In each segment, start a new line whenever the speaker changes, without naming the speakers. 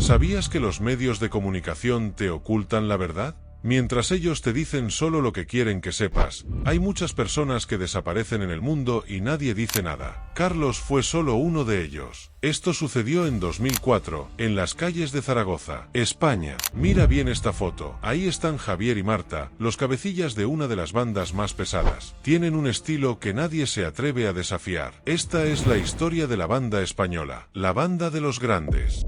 ¿Sabías que los medios de comunicación te ocultan la verdad? Mientras ellos te dicen solo lo que quieren que sepas, hay muchas personas que desaparecen en el mundo y nadie dice nada. Carlos fue solo uno de ellos. Esto sucedió en 2004, en las calles de Zaragoza, España. Mira bien esta foto. Ahí están Javier y Marta, los cabecillas de una de las bandas más pesadas. Tienen un estilo que nadie se atreve a desafiar. Esta es la historia de la banda española, la banda de los grandes.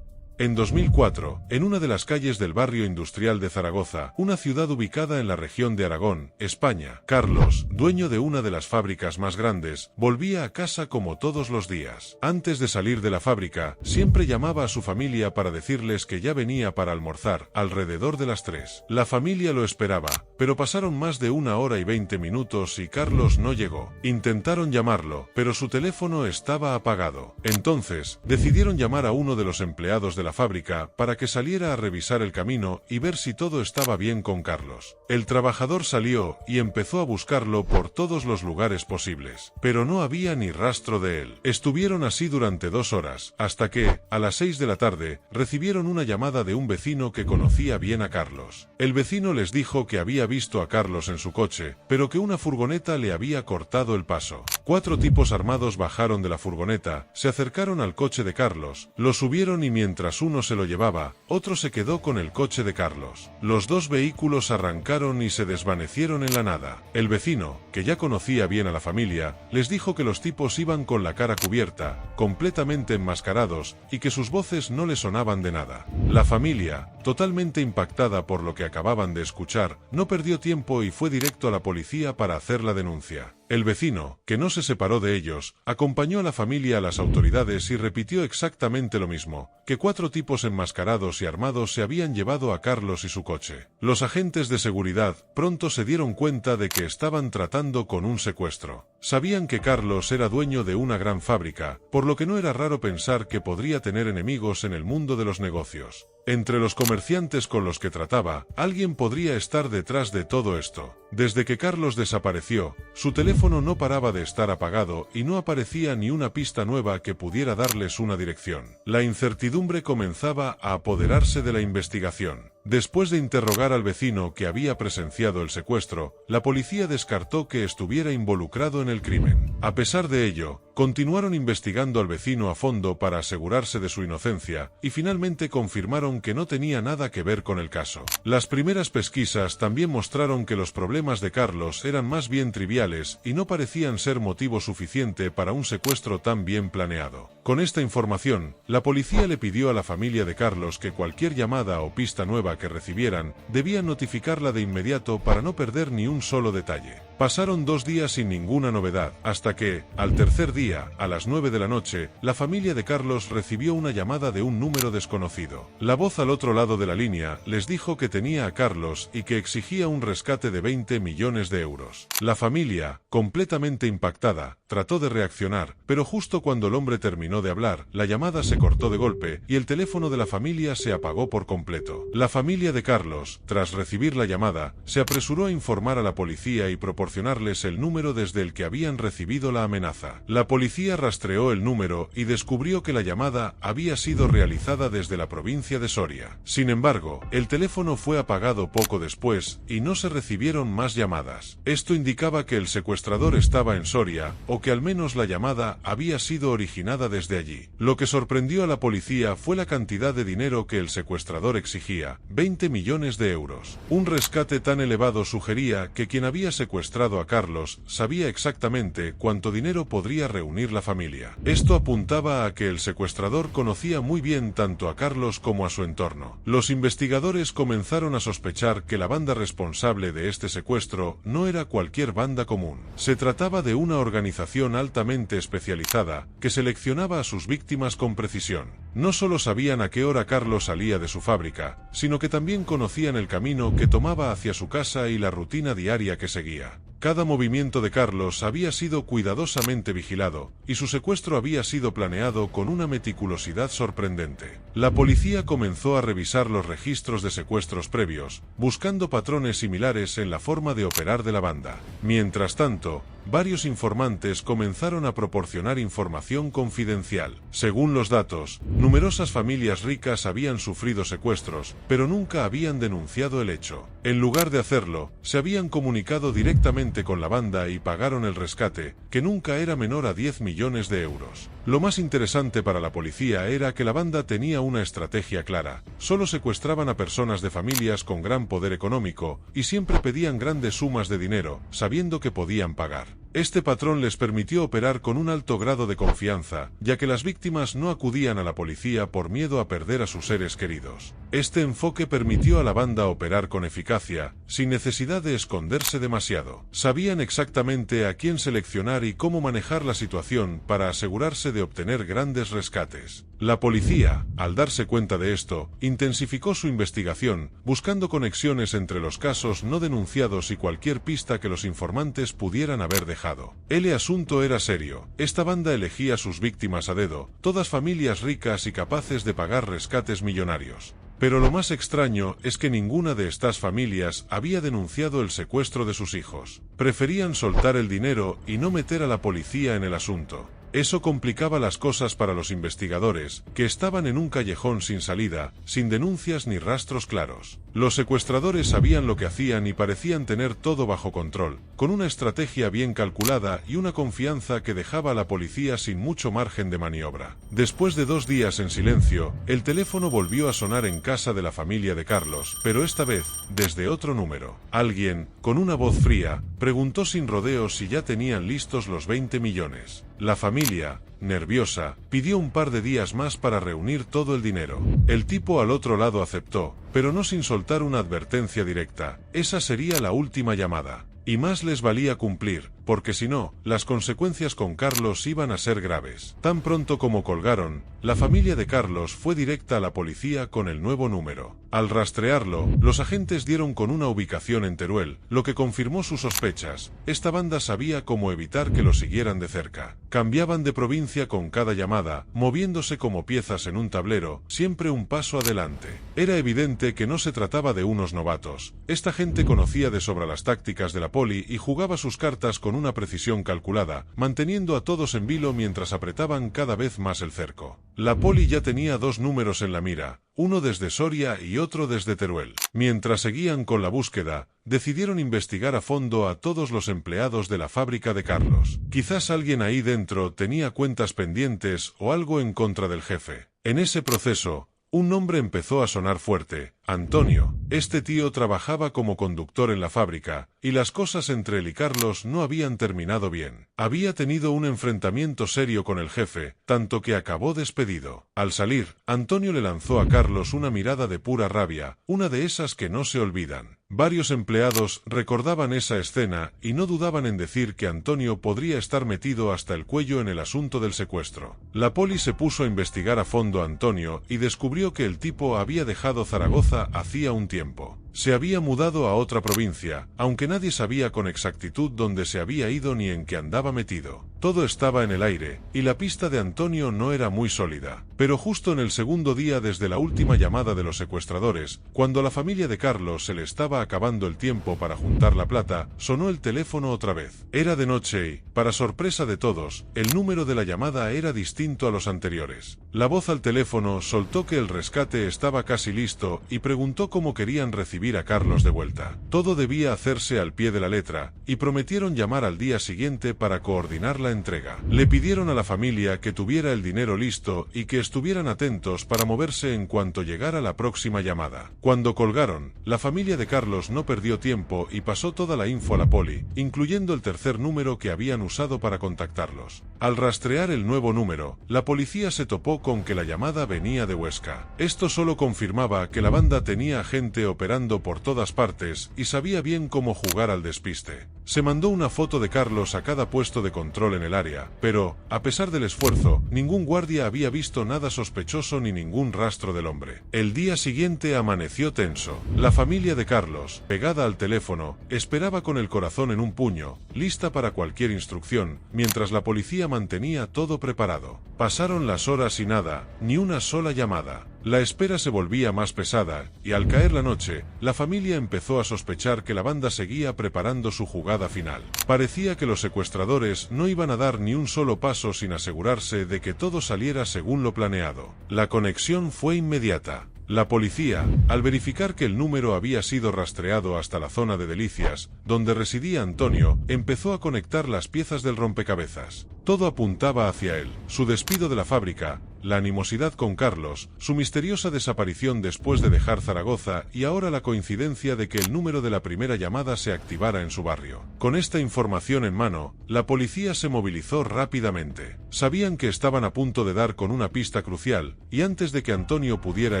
En 2004, en una de las calles del barrio industrial de Zaragoza, una ciudad ubicada en la región de Aragón, España, Carlos, dueño de una de las fábricas más grandes, volvía a casa como todos los días. Antes de salir de la fábrica, siempre llamaba a su familia para decirles que ya venía para almorzar, alrededor de las 3. La familia lo esperaba, pero pasaron más de 1 hora y 20 minutos y Carlos no llegó. Intentaron llamarlo, pero su teléfono estaba apagado. Entonces, decidieron llamar a uno de los empleados de la fábrica para que saliera a revisar el camino y ver si todo estaba bien con Carlos. El trabajador salió y empezó a buscarlo por todos los lugares posibles, pero no había ni rastro de él. Estuvieron así durante 2 horas, hasta que, a las 6 de la tarde, recibieron una llamada de un vecino que conocía bien a Carlos. El vecino les dijo que había visto a Carlos en su coche, pero que una furgoneta le había cortado el paso. 4 tipos armados bajaron de la furgoneta, se acercaron al coche de Carlos, lo subieron y mientras uno se lo llevaba, otro se quedó con el coche de Carlos. Los 2 vehículos arrancaron y se desvanecieron en la nada. El vecino, que ya conocía bien a la familia, les dijo que los tipos iban con la cara cubierta, completamente enmascarados, y que sus voces no le sonaban de nada. La familia, totalmente impactada por lo que acababan de escuchar, no perdió tiempo y fue directo a la policía para hacer la denuncia. El vecino, que no se separó de ellos, acompañó a la familia a las autoridades y repitió exactamente lo mismo, que 4 tipos enmascarados y armados se habían llevado a Carlos y su coche. Los agentes de seguridad pronto se dieron cuenta de que estaban tratando con un secuestro. Sabían que Carlos era dueño de una gran fábrica, por lo que no era raro pensar que podría tener enemigos en el mundo de los negocios. Entre los comerciantes con los que trataba, alguien podría estar detrás de todo esto. Desde que Carlos desapareció, su teléfono no paraba de estar apagado y no aparecía ni una pista nueva que pudiera darles una dirección. La incertidumbre comenzaba a apoderarse de la investigación. Después de interrogar al vecino que había presenciado el secuestro, la policía descartó que estuviera involucrado en el crimen. A pesar de ello, continuaron investigando al vecino a fondo para asegurarse de su inocencia, y finalmente confirmaron que no tenía nada que ver con el caso. Las primeras pesquisas también mostraron que los problemas de Carlos eran más bien triviales y no parecían ser motivo suficiente para un secuestro tan bien planeado. Con esta información, la policía le pidió a la familia de Carlos que cualquier llamada o pista nueva que recibieran, debían notificarla de inmediato para no perder ni un solo detalle. Pasaron 2 días sin ninguna novedad, hasta que, al tercer día, a las 9 de la noche, la familia de Carlos recibió una llamada de un número desconocido. La voz al otro lado de la línea les dijo que tenía a Carlos y que exigía un rescate de 20 millones de euros. La familia, completamente impactada, trató de reaccionar, pero justo cuando el hombre terminó de hablar, la llamada se cortó de golpe y el teléfono de la familia se apagó por completo. La familia de Carlos, tras recibir la llamada, se apresuró a informar a la policía y proporcionarles el número desde el que habían recibido la amenaza. La policía rastreó el número y descubrió que la llamada había sido realizada desde la provincia de Soria. Sin embargo, el teléfono fue apagado poco después y no se recibieron más llamadas. Esto indicaba que el secuestrador estaba en Soria, o que al menos la llamada había sido originada desde allí. Lo que sorprendió a la policía fue la cantidad de dinero que el secuestrador exigía, 20 millones de euros. Un rescate tan elevado sugería que quien había secuestrado a Carlos sabía exactamente cuánto dinero podría reunir la familia. Esto apuntaba a que el secuestrador conocía muy bien tanto a Carlos como a su entorno. Los investigadores comenzaron a sospechar que la banda responsable de este secuestro no era cualquier banda común. Se trataba de una organización altamente especializada que seleccionaba a sus víctimas con precisión. No solo sabían a qué hora Carlos salía de su fábrica, sino que también conocían el camino que tomaba hacia su casa y la rutina diaria que seguía. Cada movimiento de Carlos había sido cuidadosamente vigilado, y su secuestro había sido planeado con una meticulosidad sorprendente. La policía comenzó a revisar los registros de secuestros previos, buscando patrones similares en la forma de operar de la banda. Mientras tanto, varios informantes comenzaron a proporcionar información confidencial. Según los datos, numerosas familias ricas habían sufrido secuestros, pero nunca habían denunciado el hecho. En lugar de hacerlo, se habían comunicado directamente con la banda y pagaron el rescate, que nunca era menor a 10 millones de euros. Lo más interesante para la policía era que la banda tenía una estrategia clara. Solo secuestraban a personas de familias con gran poder económico y siempre pedían grandes sumas de dinero, sabiendo que podían pagar. Este patrón les permitió operar con un alto grado de confianza, ya que las víctimas no acudían a la policía por miedo a perder a sus seres queridos. Este enfoque permitió a la banda operar con eficacia, sin necesidad de esconderse demasiado. Sabían exactamente a quién seleccionar y cómo manejar la situación para asegurarse de obtener grandes rescates. La policía, al darse cuenta de esto, intensificó su investigación, buscando conexiones entre los casos no denunciados y cualquier pista que los informantes pudieran haber dejado. El asunto era serio. Esta banda elegía sus víctimas a dedo, todas familias ricas y capaces de pagar rescates millonarios. Pero lo más extraño es que ninguna de estas familias había denunciado el secuestro de sus hijos. Preferían soltar el dinero y no meter a la policía en el asunto. Eso complicaba las cosas para los investigadores, que estaban en un callejón sin salida, sin denuncias ni rastros claros. Los secuestradores sabían lo que hacían y parecían tener todo bajo control, con una estrategia bien calculada y una confianza que dejaba a la policía sin mucho margen de maniobra. Después de 2 días en silencio, el teléfono volvió a sonar en casa de la familia de Carlos, pero esta vez, desde otro número. Alguien, con una voz fría, preguntó sin rodeos si ya tenían listos los 20 millones. La familia, nerviosa, pidió un par de días más para reunir todo el dinero. El tipo al otro lado aceptó, pero no sin soltar una advertencia directa. Esa sería la última llamada. Y más les valía cumplir, porque si no, las consecuencias con Carlos iban a ser graves. Tan pronto como colgaron, la familia de Carlos fue directa a la policía con el nuevo número. Al rastrearlo, los agentes dieron con una ubicación en Teruel, lo que confirmó sus sospechas. Esta banda sabía cómo evitar que lo siguieran de cerca. Cambiaban de provincia con cada llamada, moviéndose como piezas en un tablero, siempre un paso adelante. Era evidente que no se trataba de unos novatos. Esta gente conocía de sobra las tácticas de la poli y jugaba sus cartas con una precisión calculada, manteniendo a todos en vilo mientras apretaban cada vez más el cerco. La poli ya tenía 2 números en la mira, uno desde Soria y otro desde Teruel. Mientras seguían con la búsqueda, decidieron investigar a fondo a todos los empleados de la fábrica de Carlos. Quizás alguien ahí dentro tenía cuentas pendientes o algo en contra del jefe. En ese proceso, un nombre empezó a sonar fuerte: Antonio. Este tío trabajaba como conductor en la fábrica, y las cosas entre él y Carlos no habían terminado bien. Había tenido un enfrentamiento serio con el jefe, tanto que acabó despedido. Al salir, Antonio le lanzó a Carlos una mirada de pura rabia, una de esas que no se olvidan. Varios empleados recordaban esa escena y no dudaban en decir que Antonio podría estar metido hasta el cuello en el asunto del secuestro. La poli se puso a investigar a fondo a Antonio y descubrió que el tipo había dejado Zaragoza hacía un tiempo. Se había mudado a otra provincia, aunque nadie sabía con exactitud dónde se había ido ni en qué andaba metido. Todo estaba en el aire, y la pista de Antonio no era muy sólida. Pero justo en el segundo día desde la última llamada de los secuestradores, cuando a la familia de Carlos se le estaba acabando el tiempo para juntar la plata, sonó el teléfono otra vez. Era de noche y, para sorpresa de todos, el número de la llamada era distinto a los anteriores. La voz al teléfono soltó que el rescate estaba casi listo y preguntó cómo querían recibir a Carlos de vuelta. Todo debía hacerse al pie de la letra, y prometieron llamar al día siguiente para coordinar la entrega. Le pidieron a la familia que tuviera el dinero listo y que estuvieran atentos para moverse en cuanto llegara la próxima llamada. Cuando colgaron, la familia de Carlos no perdió tiempo y pasó toda la info a la poli, incluyendo el tercer número que habían usado para contactarlos. Al rastrear el nuevo número, la policía se topó con que la llamada venía de Huesca. Esto solo confirmaba que la banda tenía gente operando por todas partes y sabía bien cómo jugar al despiste. Se mandó una foto de Carlos a cada puesto de control en el área, pero, a pesar del esfuerzo, ningún guardia había visto nada sospechoso ni ningún rastro del hombre. El día siguiente amaneció tenso. La familia de Carlos, pegada al teléfono, esperaba con el corazón en un puño, lista para cualquier instrucción, mientras la policía mantenía todo preparado. Pasaron las horas y nada, ni una sola llamada. La espera se volvía más pesada, y al caer la noche, la familia empezó a sospechar que la banda seguía preparando su jugada final. Parecía que los secuestradores no iban a dar ni un solo paso sin asegurarse de que todo saliera según lo planeado. La conexión fue inmediata. La policía, al verificar que el número había sido rastreado hasta la zona de Delicias, donde residía Antonio, empezó a conectar las piezas del rompecabezas. Todo apuntaba hacia él: su despido de la fábrica, la animosidad con Carlos, su misteriosa desaparición después de dejar Zaragoza y ahora la coincidencia de que el número de la primera llamada se activara en su barrio. Con esta información en mano, la policía se movilizó rápidamente. Sabían que estaban a punto de dar con una pista crucial, y antes de que Antonio pudiera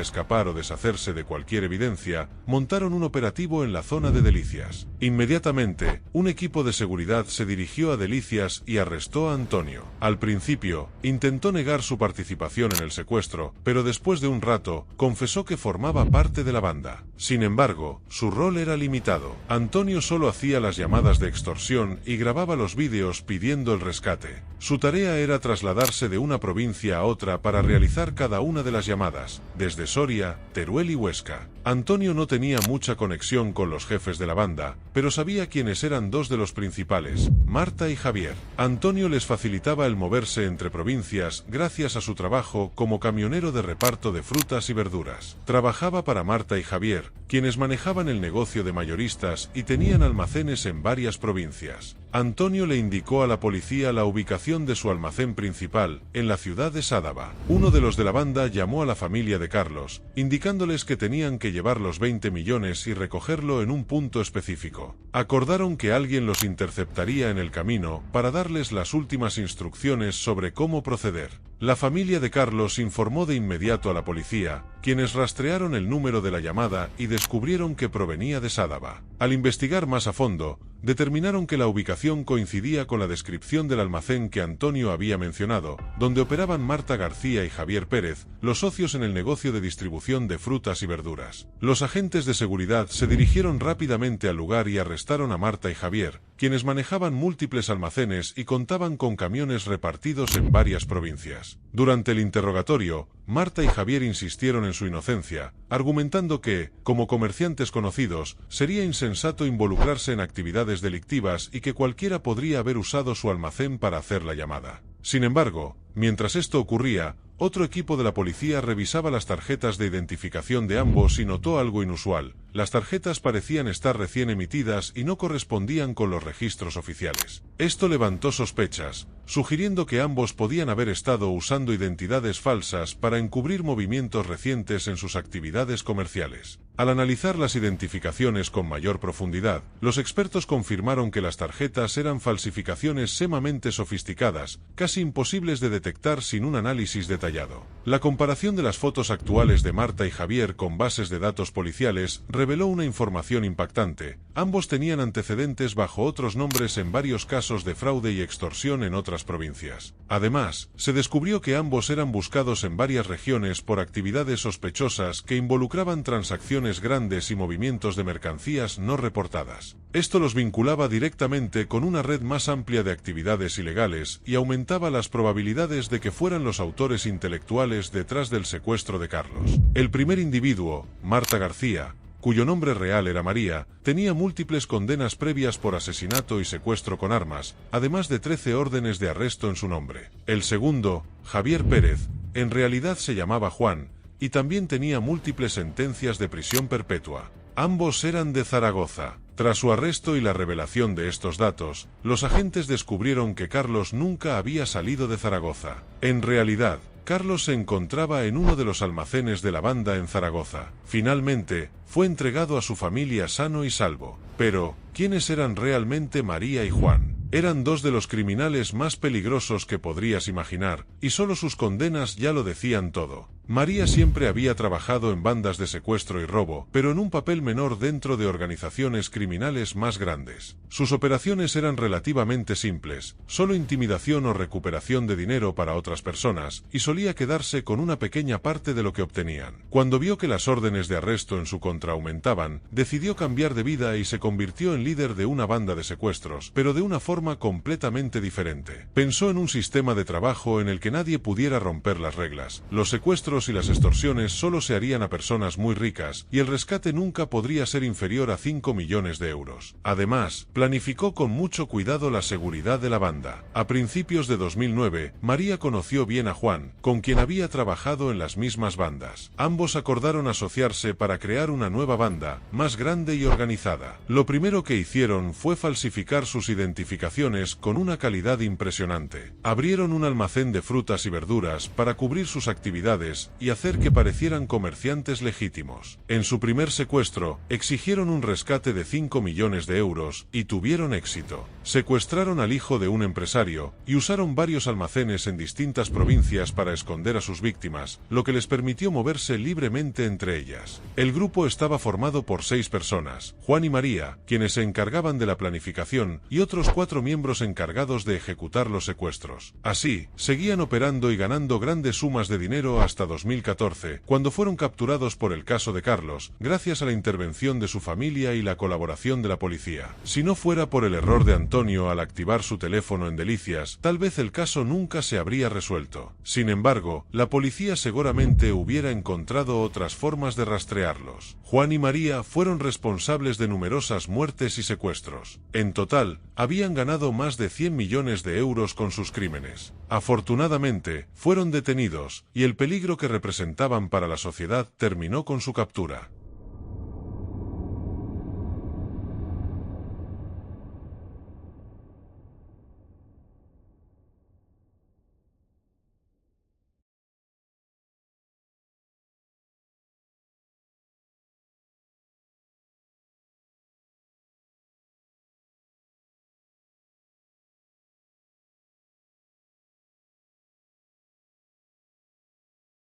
escapar o deshacerse de cualquier evidencia, montaron un operativo en la zona de Delicias. Inmediatamente, un equipo de seguridad se dirigió a Delicias y arrestó a Antonio. Al principio, intentó negar su participación en el secuestro, pero después de un rato, confesó que formaba parte de la banda. Sin embargo, su rol era limitado. Antonio solo hacía las llamadas de extorsión y grababa los vídeos pidiendo el rescate. Su tarea era trasladarse de una provincia a otra para realizar cada una de las llamadas, desde Soria, Teruel y Huesca. Antonio no tenía mucha conexión con los jefes de la banda, pero sabía quiénes eran dos de los principales: Marta y Javier. Antonio les facilitaba el moverse entre provincias gracias a su trabajo como camionero de reparto de frutas y verduras. Trabajaba para Marta y Javier, quienes manejaban el negocio de mayoristas y tenían almacenes en varias provincias. Antonio le indicó a la policía la ubicación de su almacén principal, en la ciudad de Sádaba. Uno de los de la banda llamó a la familia de Carlos, indicándoles que tenían que llevar los 20 millones y recogerlo en un punto específico. Acordaron que alguien los interceptaría en el camino para darles las últimas instrucciones sobre cómo proceder. La familia de Carlos informó de inmediato a la policía, quienes rastrearon el número de la llamada y descubrieron que provenía de Sádaba. Al investigar más a fondo, determinaron que la ubicación coincidía con la descripción del almacén que Antonio había mencionado, donde operaban Marta García y Javier Pérez, los socios en el negocio de distribución de frutas y verduras. Los agentes de seguridad se dirigieron rápidamente al lugar y arrestaron a Marta y Javier, quienes manejaban múltiples almacenes y contaban con camiones repartidos en varias provincias. Durante el interrogatorio, Marta y Javier insistieron en su inocencia, argumentando que, como comerciantes conocidos, sería insensato involucrarse en actividades delictivas y que cualquiera podría haber usado su almacén para hacer la llamada. Sin embargo, mientras esto ocurría, otro equipo de la policía revisaba las tarjetas de identificación de ambos y notó algo inusual. Las tarjetas parecían estar recién emitidas y no correspondían con los registros oficiales. Esto levantó sospechas, sugiriendo que ambos podían haber estado usando identidades falsas para encubrir movimientos recientes en sus actividades comerciales. Al analizar las identificaciones con mayor profundidad, los expertos confirmaron que las tarjetas eran falsificaciones sumamente sofisticadas, casi imposibles de detectar sin un análisis detallado. La comparación de las fotos actuales de Marta y Javier con bases de datos policiales reveló una información impactante. Ambos tenían antecedentes bajo otros nombres en varios casos de fraude y extorsión en otras provincias. Además, se descubrió que ambos eran buscados en varias regiones por actividades sospechosas que involucraban transacciones grandes y movimientos de mercancías no reportadas. Esto los vinculaba directamente con una red más amplia de actividades ilegales y aumentaba las probabilidades de que fueran los autores intelectuales detrás del secuestro de Carlos. El primer individuo, Marta García, cuyo nombre real era María, tenía múltiples condenas previas por asesinato y secuestro con armas, además de 13 órdenes de arresto en su nombre. El segundo, Javier Pérez, en realidad se llamaba Juan, y también tenía múltiples sentencias de prisión perpetua. Ambos eran de Zaragoza. Tras su arresto y la revelación de estos datos, los agentes descubrieron que Carlos nunca había salido de Zaragoza. En realidad, Carlos se encontraba en uno de los almacenes de la banda en Zaragoza. Finalmente, fue entregado a su familia sano y salvo. Pero, ¿quiénes eran realmente María y Juan? Eran dos de los criminales más peligrosos que podrías imaginar, y solo sus condenas ya lo decían todo. María siempre había trabajado en bandas de secuestro y robo, pero en un papel menor dentro de organizaciones criminales más grandes. Sus operaciones eran relativamente simples, solo intimidación o recuperación de dinero para otras personas, y solía quedarse con una pequeña parte de lo que obtenían. Cuando vio que las órdenes de arresto en su contra aumentaban, decidió cambiar de vida y se convirtió en líder de una banda de secuestros, pero de una forma completamente diferente. Pensó en un sistema de trabajo en el que nadie pudiera romper las reglas. Los secuestros secuestros y las extorsiones solo se harían a personas muy ricas, y el rescate nunca podría ser inferior a 5 millones de euros. Además, planificó con mucho cuidado la seguridad de la banda. A principios de 2009, María conoció bien a Juan, con quien había trabajado en las mismas bandas. Ambos acordaron asociarse para crear una nueva banda, más grande y organizada. Lo primero que hicieron fue falsificar sus identificaciones con una calidad impresionante. Abrieron un almacén de frutas y verduras para cubrir sus actividades y hacer que parecieran comerciantes legítimos. En su primer secuestro, exigieron un rescate de 5 millones de euros y tuvieron éxito. Secuestraron al hijo de un empresario y usaron varios almacenes en distintas provincias para esconder a sus víctimas, lo que les permitió moverse libremente entre ellas. El grupo estaba formado por 6 personas, Juan y María, quienes se encargaban de la planificación, y otros 4 miembros encargados de ejecutar los secuestros. Así, seguían operando y ganando grandes sumas de dinero hasta 2014, cuando fueron capturados por el caso de Carlos, gracias a la intervención de su familia y la colaboración de la policía. Si no fuera por el error de Antonio al activar su teléfono en Delicias, tal vez el caso nunca se habría resuelto. Sin embargo, la policía seguramente hubiera encontrado otras formas de rastrearlos. Juan y María fueron responsables de numerosas muertes y secuestros. En total, habían ganado más de 100 millones de euros con sus crímenes. Afortunadamente, fueron detenidos, y el peligro que representaban para la sociedad terminó con su captura.